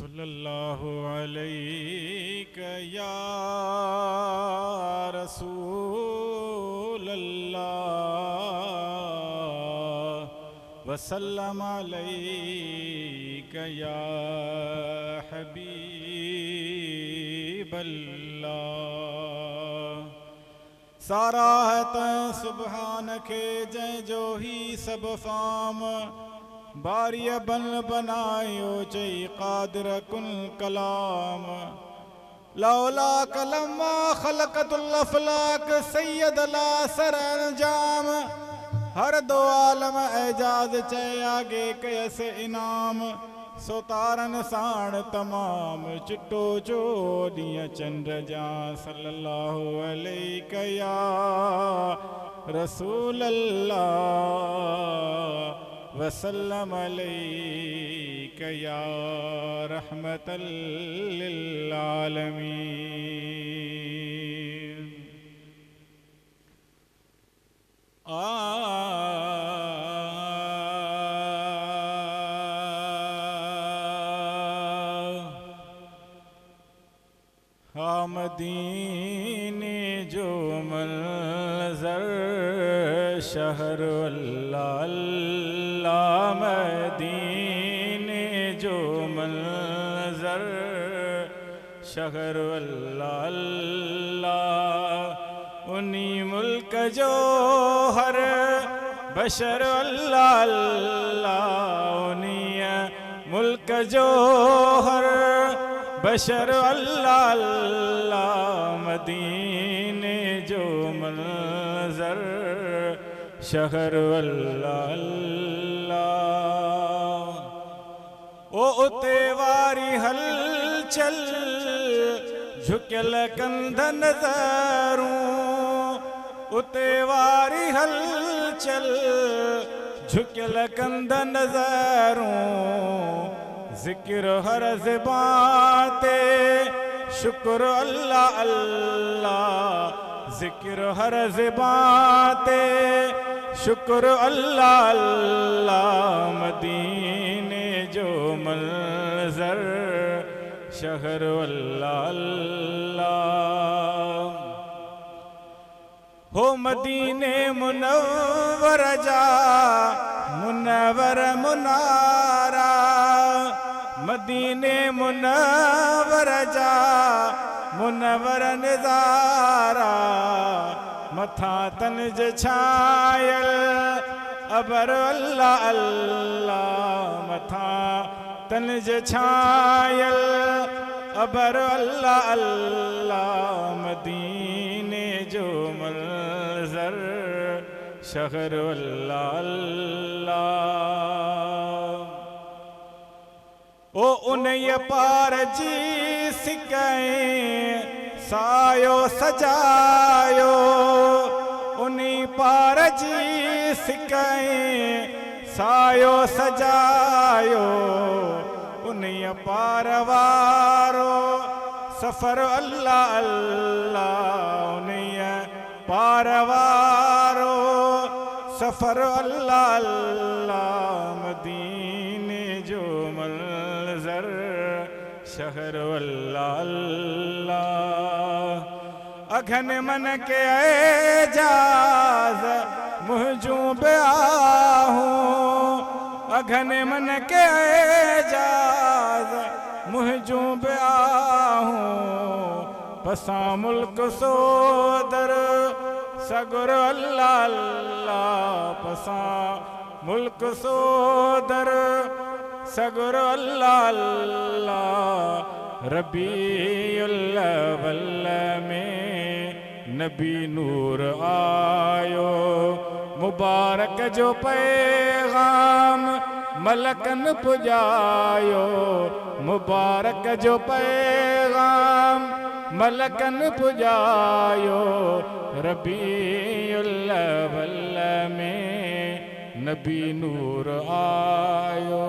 सल्लल्लाहु अलैहि या रसूल अल्लाह वसल्लम अलैका या हबीब अल्लाह। सारा है तै सुबहान के जय जो ही सब फाम बारिय बन बनायो चई कादिर कुन कलाम लौला कलमा खलकतुल अफलाक सैयद ला सर अंजाम हर दो आलम एजाज चय आगे कयस इनाम सोतारन साण तमाम चिट्टो चोदिय चंद्र जा सल्लल्लाहु अलैहि या रसूल अल्लाह वसल्लम अलैका या रहमतल लिल आलमीन। मदीने जो मंज़र शहर अल्लाह अल्लाह मदीने जो मंज़र शहर अल्लाह अल्लाह उन्हीं मुल्क जो हर बशर अल्लाह अल्लाह उन्हीं मुल्क जो हर बशर अल्लाह अल्लाह मदीने जो मंज़र शहर अल्लाह अल्लाह। ओ उते वारी हलचल झुकल कंध नज़रूं उते वारी हलचल झुकल कंध नज़रूं ज़िक्र हर ज़बान ते शुक्र अल्लाह अल्लाह ज़िक्र हर ज़बान ते शुक्र अल्लाह अल्लाह मदीने जो मंज़र शहर अल्लाह अल्लाह। हो मदीने मुनव्वर जा मुनव्वर मुनारा मदीने मुनव्वर जा मुनव्वर निज़ारा मथा तनज छायल अबर अल्लाह अल्लाह मथा तनज छायल अबर अल्लाह अल्लाह मदीने जो मंज़र शहर अल्लाह अल्लाह। ओ उन्हीं पार जी सिकाएं सायो सजायो उन्हीं पार जी सिकाएं सायो सजायो उन्हीं पार वारो सफ़र अल्लाह अल्लाह उन्हीं पार वारो सफ़र अल्लाह अल्लाह मदीने जो मंज़र शहर अल्लाह अल्लाह। अघन मन के एजाज मुहजूं ब्याहूं अघन मन के एजाज मुहजूं ब्याहूं पसा मुल्क सोदर सगर अल्लाह अल्लाह पसा मुल्क सोदर सगर अल्लाह अल्लाह। रबीउल अव्वल में नबी नूर आयो मुबारक जो पैगाम मलकन पुजायो मुबारक जो पैगाम मलकन पुजायो रबीउल अव्वल में नबी नूर आयो।